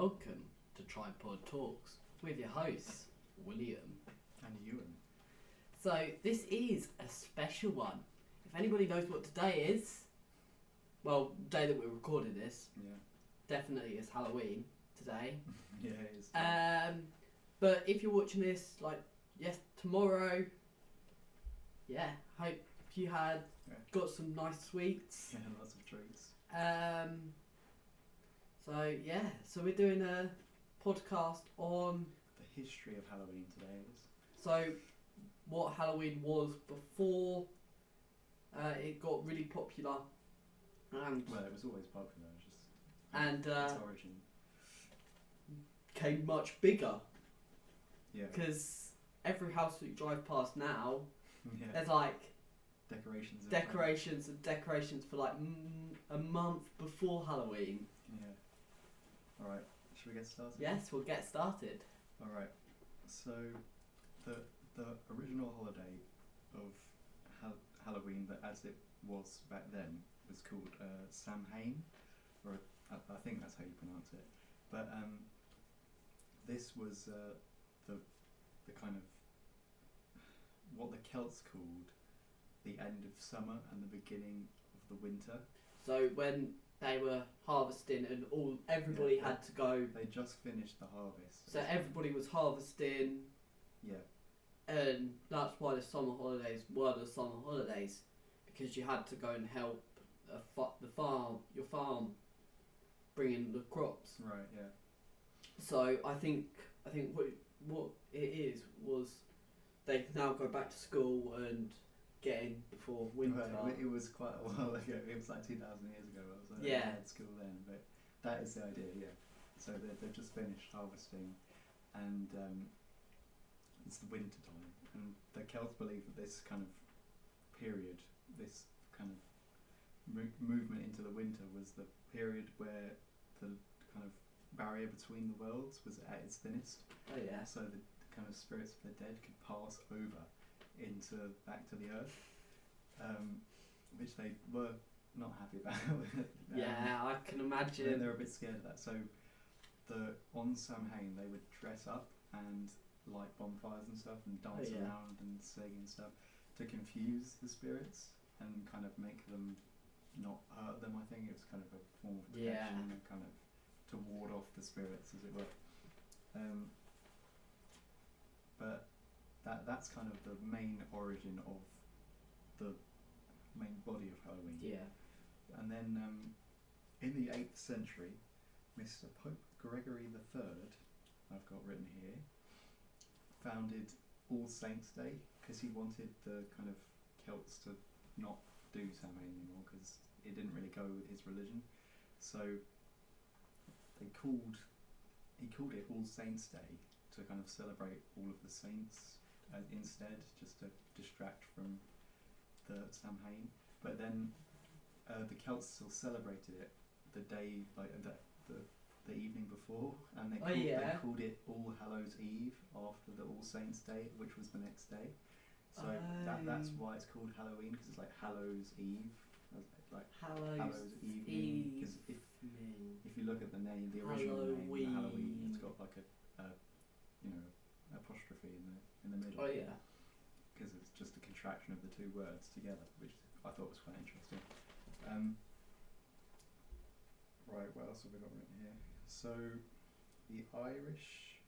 welcome to Tripod Talks with your hosts, William and Ewan. So this is a special one. If anybody knows what today is, well, the day that we're recording this, Yeah. definitely is Halloween today. Yeah, it is. But if you're watching this, tomorrow, hope you got some nice sweets. Yeah, lots of treats. So we're doing a podcast on The history of Halloween today is. so what Halloween was before it got really popular, and Well, it was always popular, just and its origin. became much bigger Yeah. because every house that you drive past now, Yeah. there's like Decorations. decorations and decorations for like a month before Halloween. Yeah. All right. Should we get started? Yes, we'll get started. All right. So, the original holiday of Halloween, that as it was back then, was called Samhain, or I think that's how you pronounce it. But this was the kind of what the Celts called the end of summer and the beginning of the winter. So when they were harvesting and everybody had to go. They just finished the harvest. So everybody was harvesting. Yeah. And that's why the summer holidays were the summer holidays, because you had to go and help your farm, bring in the crops. Right. Yeah. So I think what it is was they can now go back to school and get in before winter. Well, it was quite a while ago. It was like 2,000 years ago. I was at school then, but that is the idea. Yeah. So they've just finished harvesting, and it's the winter time, and the Celts believe that this kind of period, this kind of movement into the winter, was the period where the kind of barrier between the worlds was at its thinnest. Oh yeah. So the kind of spirits of the dead could pass over back to the earth, which they were not happy about. Yeah, I can imagine. They were a bit scared of that. So on Samhain they would dress up and light bonfires and stuff and dance around and sing and stuff to confuse the spirits and kind of make them not hurt them. I think it was kind of a form of protection and kind of to ward off the spirits, as it were. But that's kind of the main origin of the main body of Halloween. Yeah. And then in the 8th century, Mr. Pope Gregory III, I've got written here, founded All Saints' Day because he wanted the kind of Celts to not do Samhain anymore because it didn't really go with his religion. So he called it All Saints' Day to kind of celebrate all of the saints instead, just to distract from the Samhain. But then the Celts still celebrated it the day, like the evening before, and they called it All Hallows Eve after the All Saints' Day, which was the next day. So that's why it's called Halloween, because it's like Hallows Eve, like Hallows Evening. Because if you look at the name, the original name, Halloween, it's got like a apostrophe in the middle. Oh yeah. Because it's just a contraction of the two words together, which I thought was quite interesting. Right, what else have we got written here? So, the Irish.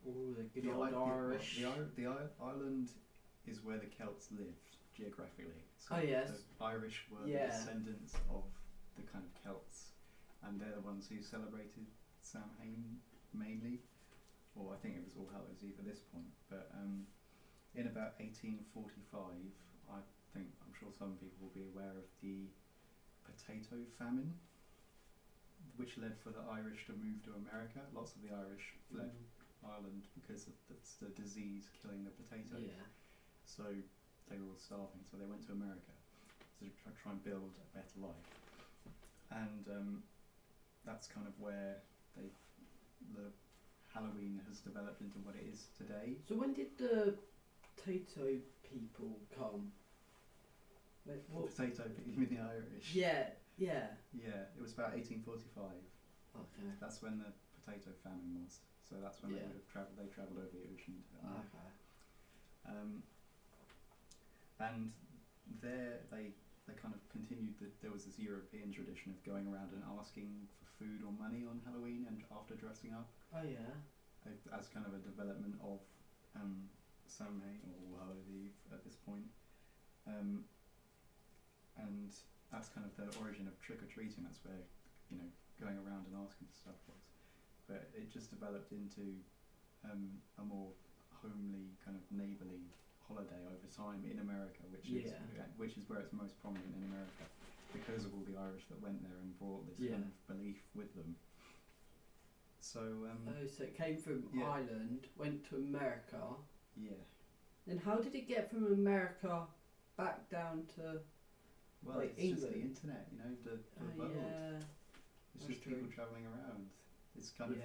Oh, the good old Irish. The island is where the Celts lived geographically. So yes. The Irish were the descendants of the kind of Celts, and they're the ones who celebrated Samhain mainly. Or I think it was All Hallows Eve at this point. But in about 1845, I'm sure some people will be aware of the potato famine, which led for the Irish to move to America. Lots of the Irish fled Ireland because of the disease killing the potatoes. Yeah. So they were all starving, so they went to America to try and build a better life. And that's kind of where the Halloween has developed into what it is today. So when did the potato people come? Potato people, you mean the Irish? Yeah. Yeah, it was about 1845. Okay. That's when the potato famine was. So that's when they would have travelled. They travelled over the ocean to America. Okay. And there they kind of continued that there was this European tradition of going around and asking for food or money on Halloween and after dressing up. Oh yeah. As kind of a development of Samhain or Hallow Eve at this point. And that's kind of the origin of trick-or-treating. That's where, going around and asking for stuff was. But it just developed into a more homely, kind of neighbourly holiday over time in America, which is where it's most prominent in America, because of all the Irish that went there and brought this kind of belief with them. So so it came from Ireland, went to America. Yeah. And how did it get from America back down to it's England? just the internet, the world. Yeah. It's just people travelling around. It's kind of,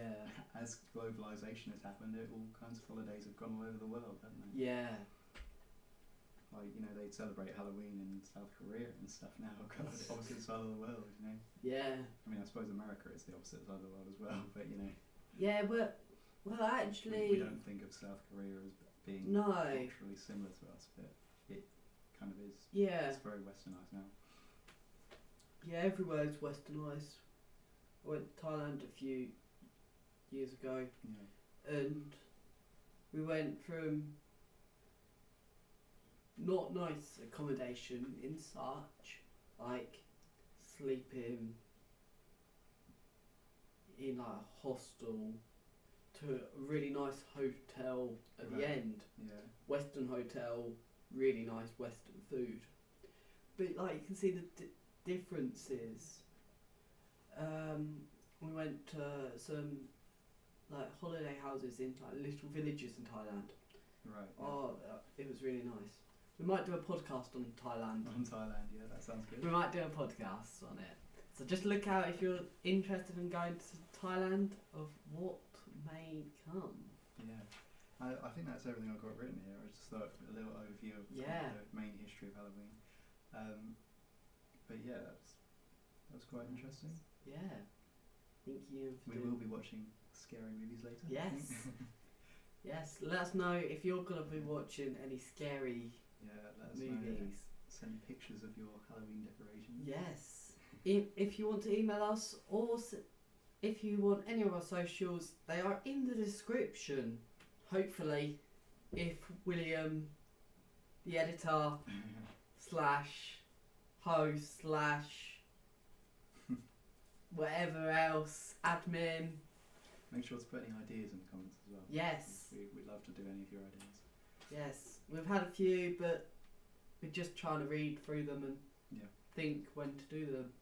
as globalisation has happened, all kinds of holidays have gone all over the world, haven't they? Yeah. Like, they celebrate Halloween in South Korea and stuff now, kind of the opposite side of the world, Yeah. I mean, I suppose America is the opposite side of the world as well, but, Yeah, well, actually... We don't think of South Korea as being culturally similar to us, but it kind of is. Yeah. It's very westernised now. Yeah, everywhere is westernised. I went to Thailand a few years ago, and we went from not nice accommodation in such, like sleeping in like a hostel, to a really nice hotel at the end. Yeah. Western hotel, really nice Western food. But like you can see the differences. We went to some like holiday houses in like little villages in Thailand. Right. Yeah. Oh, it was really nice. We might do a podcast on Thailand. On Thailand, yeah, that sounds good. We might do a podcast on it. So just look out if you're interested in going to Thailand of what may come. Yeah. I think that's everything I've got written here. I just thought a little overview of the main history of Halloween. But yeah, that was quite interesting. Yeah. Thank you. We will be watching scary movies later. Yes. Yes. Let us know if you're gonna be watching any scary let us movies. Know. Send pictures of your Halloween decorations. Yes. If you want to email us, or if you want any of our socials, they are in the description. Hopefully, if William, the editor, /host whatever else, admin. Make sure to put any ideas in the comments as well. Yes. We'd love to do any of your ideas. Yes. We've had a few, but we're just trying to read through them and think when to do them.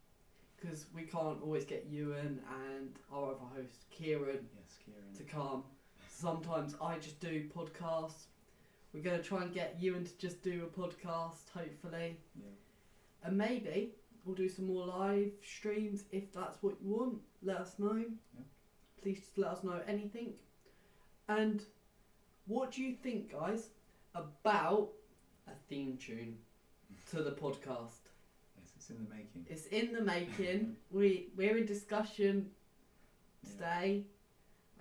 Because we can't always get Ewan and our other host, Kieran, to come. Sometimes I just do podcasts. We're going to try and get Ewan to just do a podcast, hopefully. Yeah. And maybe we'll do some more live streams if that's what you want. Let us know. Yeah. Please just let us know anything. And what do you think, guys, about a theme tune to the podcast? Yes, it's in the making. It's in the making. We're in discussion today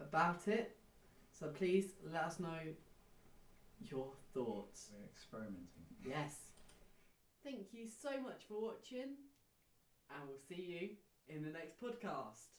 about it. So please let us know your thoughts. We're experimenting. Yes. Thank you so much for watching, and we'll see you in the next podcast.